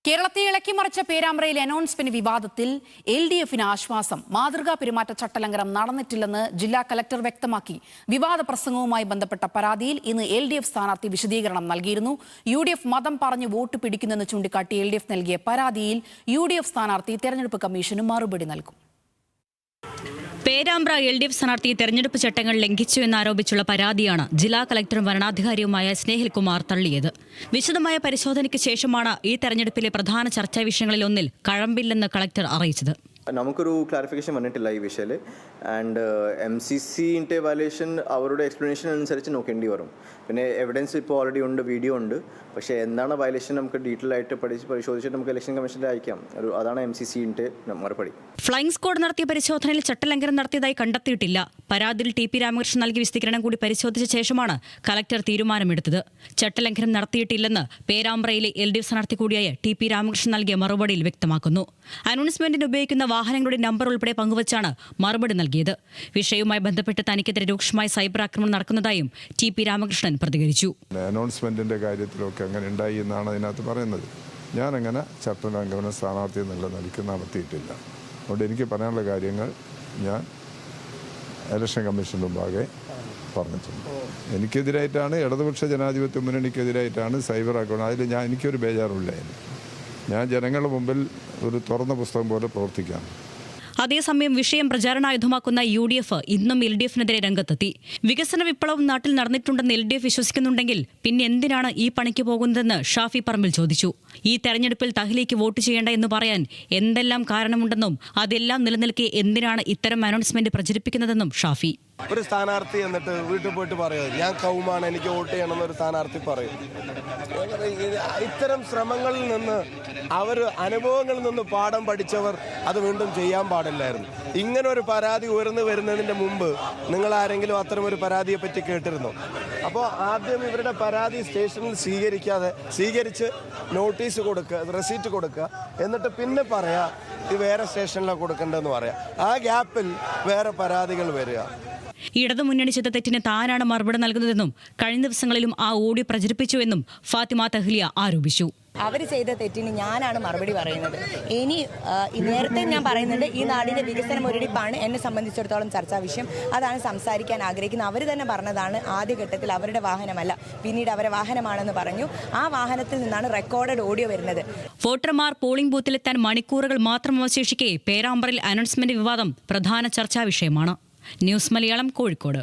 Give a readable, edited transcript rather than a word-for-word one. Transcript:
കേരളത്തെ ഇളക്കിമറിച്ച പേരാമ്പ്രയിലെ അനൗൺസ്മെന്റ് വിവാദത്തിൽ LDFന് ആശ്വാസം. മാതൃകാ പെരുമാറ്റച്ചട്ടലംഘനം നടന്നിട്ടില്ലെന്ന് ജില്ലാ കലക്ടർ വ്യക്തമാക്കി. വിവാദ പ്രസംഗവുമായി ബന്ധപ്പെട്ട പരാതിയിൽ ഇന്ന് LDF സ്ഥാനാർത്ഥി വിശദീകരണം നൽകിയിരുന്നു. UDF മതം പറഞ്ഞ് വോട്ട് പിടിക്കുന്നെന്ന് ചൂണ്ടിക്കാട്ടി LDF നൽകിയ പരാതിയിൽ UDF സ്ഥാനാർത്ഥി തെരഞ്ഞെടുപ്പ് കമ്മീഷന് മറുപടി നൽകും. പേരാമ്പ്ര LDF സ്ഥാനാർത്ഥി തെരഞ്ഞെടുപ്പ് ചട്ടങ്ങൾ ലംഘിച്ചു എന്നാരോപിച്ചുള്ള പരാതിയാണ് ജില്ലാ കളക്ടറും വരണാധികാരിയുമായ സ്നേഹിൽ കുമാർ തള്ളിയത്. വിശദമായ പരിശോധനയ്ക്ക് ശേഷമാണ് ഈ തെരഞ്ഞെടുപ്പിലെ പ്രധാന ചർച്ചാ വിഷയങ്ങളിൽ ഒന്നിൽ കഴമ്പില്ലെന്ന് കളക്ടർ അറിയിച്ചത്. നമുക്കൊരു ക്ലാരിഫിക്കേഷൻ വന്നിട്ടില്ല ഈ വിഷയത്തിൽ. ആൻഡ് MCCന്റെ വയലേഷൻ അവരുടെ എക്സ്പ്ലനേഷൻ അനുസരിച്ച് നോക്കേണ്ടി വരും. പിന്നെ എവിഡൻസ് ഇപ്പോൾ ഓൾറെഡി ഉണ്ട്, വീഡിയോ ഉണ്ട്. പക്ഷേ എന്താണ് വയലേഷൻ നമുക്ക് ഡീറ്റെയിൽ ആയിട്ട് പരിശോധിച്ചിട്ട് നമുക്ക് ഇലക്ഷൻ കമ്മീഷനിൽ അയക്കാം. അതാണ് MCCന്റെ മറുപടി. ഫ്ലൈയിങ് സ്ക്വാഡ് നടത്തിയ പരിശോധനയിൽ ചട്ടലംഘനം നടത്തിയതായി കണ്ടെത്തിയിട്ടില്ല. പരാതിയിൽ TP രാമകൃഷ്ണൻ നൽകിയ വിശദീകരണം കൂടി പരിശോധിച്ച ശേഷമാണ് കലക്ടർ തീരുമാനമെടുത്തത്. ചട്ടലംഘനം നടത്തിയിട്ടില്ലെന്ന് പേരാമ്പ്രയിലെ LDF സ്ഥാനാർത്ഥി കൂടിയായ TP രാമകൃഷ്ണൻ നൽകിയ മറുപടിയിൽ വ്യക്തമാക്കുന്നു. അനൗൺസ്മെന്റിന് ഉപയോഗിക്കുന്ന വാഹനങ്ങളുടെ നമ്പർ ഉൾപ്പെടെ പങ്കുവച്ചാണ് മറുപടി നൽകിയത്. വിഷയവുമായി ബന്ധപ്പെട്ട് തനിക്കെതിരെ രൂക്ഷമായ സൈബർ ആക്രമണം നടക്കുന്നതായും TP രാമകൃഷ്ണൻ പ്രതികരിച്ചു. അനൗൺസ്മെന്റിന്റെ കാര്യത്തിലൊക്കെ അങ്ങനെ ഉണ്ടായി എന്നാണ് അതിനകത്ത് പറയുന്നത്. ഞാനങ്ങനെ ചട്ടലംഘന സ്ഥാനാർത്ഥി എന്നുള്ള നിലയ്ക്ക് നടത്തിയിട്ടില്ല. അതുകൊണ്ട് എനിക്ക് പറയാനുള്ള കാര്യങ്ങൾ ഞാൻ ഇലക്ഷൻ കമ്മീഷൻ മുമ്പാകെ പറഞ്ഞിട്ടുണ്ട്. എനിക്കെതിരായിട്ടാണ്, ഇടതുപക്ഷ ജനാധിപത്യ മുന്നണിക്കെതിരായിട്ടാണ് സൈബർ ആക്രമണം. അതിൽ എനിക്കൊരു ബേജാറുമില്ലായിരുന്നു. ഞാൻ ജനങ്ങളുടെ മുമ്പിൽ ഒരു തുറന്ന പുസ്തകം പോലെ പ്രവർത്തിക്കാം. അതേസമയം വിഷയം പ്രചാരണായുധമാക്കുന്ന UDF ഇന്നും LDFനെതിരെ രംഗത്തെത്തി. വികസന വിപ്ലവം നാട്ടിൽ നടന്നിട്ടുണ്ടെന്ന് LDF വിശ്വസിക്കുന്നുണ്ടെങ്കിൽ പിന്നെ എന്തിനാണ് ഈ പണിക്ക് പോകുന്നതെന്ന് ഷാഫി പറമ്പിൽ ചോദിച്ചു. ഈ തെരഞ്ഞെടുപ്പിൽ തഹ്ലീക്ക് വോട്ട് ചെയ്യേണ്ട എന്ന് പറയാൻ എന്തെല്ലാം കാരണമുണ്ടെന്നും അതെല്ലാം നിലനിൽക്കെ എന്തിനാണ് ഇത്തരം അനൗൺസ്മെന്റ് പ്രചരിപ്പിക്കുന്നതെന്നും ഷാഫി. ഒരു സ്ഥാനാർത്ഥി എന്നിട്ട് വീട്ടിൽ പോയിട്ട് പറയുന്നത് ഞാൻ കൗമാണ്, എനിക്ക് വോട്ട് ചെയ്യണമെന്നൊരു സ്ഥാനാർത്ഥി പറയും. ഇത്തരം ശ്രമങ്ങളിൽ നിന്ന് അനുഭവങ്ങളിൽ നിന്ന് പാഠം പഠിച്ചവർ അത് വീണ്ടും ചെയ്യാൻ പാടില്ലായിരുന്നു. ഇങ്ങനെ ഒരു പരാതി ഉയർന്നു വരുന്നതിൻ്റെ മുമ്പ് നിങ്ങൾ ആരെങ്കിലും അത്തരമൊരു പരാതിയെ പറ്റി കേട്ടിരുന്നോ? അപ്പോൾ ആദ്യം ഇവരുടെ പരാതി സ്റ്റേഷനിൽ സ്വീകരിച്ച് നോട്ടീസ് കൊടുക്കുക, റെസീറ്റ് കൊടുക്കുക, എന്നിട്ട് പിന്നെ പറയാം ഇത് വേറെ സ്റ്റേഷനിലാണ് കൊടുക്കേണ്ടതെന്ന് പറയാം. ആ ഗ്യാപ്പിൽ വേറെ പരാതികൾ വരിക. ഇടതുമുന്നണി ചെയ്ത തെറ്റിന് താനാണ് മറുപടി നൽകുന്നതെന്നും കഴിഞ്ഞ ദിവസങ്ങളിലും ആ ഓഡിയോ പ്രചരിപ്പിച്ചുവെന്നും ഫാത്തിമ തഹ്ലിയ ആരോപിച്ചു. അവർ ചെയ്ത തെറ്റിന് ഞാനാണ് മറുപടി പറയുന്നത്. ഇനി നേരത്തെ ഞാൻ പറയുന്നുണ്ട്, ഈ നാടിൻ്റെ വികസന മുരടിപ്പാണ് എന്നെ സംബന്ധിച്ചിടത്തോളം ചർച്ചാ വിഷയം. അതാണ് സംസാരിക്കാൻ ആഗ്രഹിക്കുന്നത്. അവർ തന്നെ പറഞ്ഞതാണ് ആദ്യഘട്ടത്തിൽ അവരുടെ വാഹനമല്ല, പിന്നീട് അവരുടെ വാഹനമാണെന്ന് പറഞ്ഞു. ആ വാഹനത്തിൽ നിന്നാണ് റെക്കോർഡഡ് ഓഡിയോ വരുന്നത്. വോട്ടർമാർ പോളിംഗ് ബൂത്തിലെത്താൻ മണിക്കൂറുകൾ മാത്രം അവശേഷിക്കെ പേരാമ്പ്രയിൽ അനൗൺസ്മെന്റ് വിവാദം പ്രധാന ചർച്ചാ വിഷയമാണ്. ന്യൂസ് മലയാളം, കോഴിക്കോട്.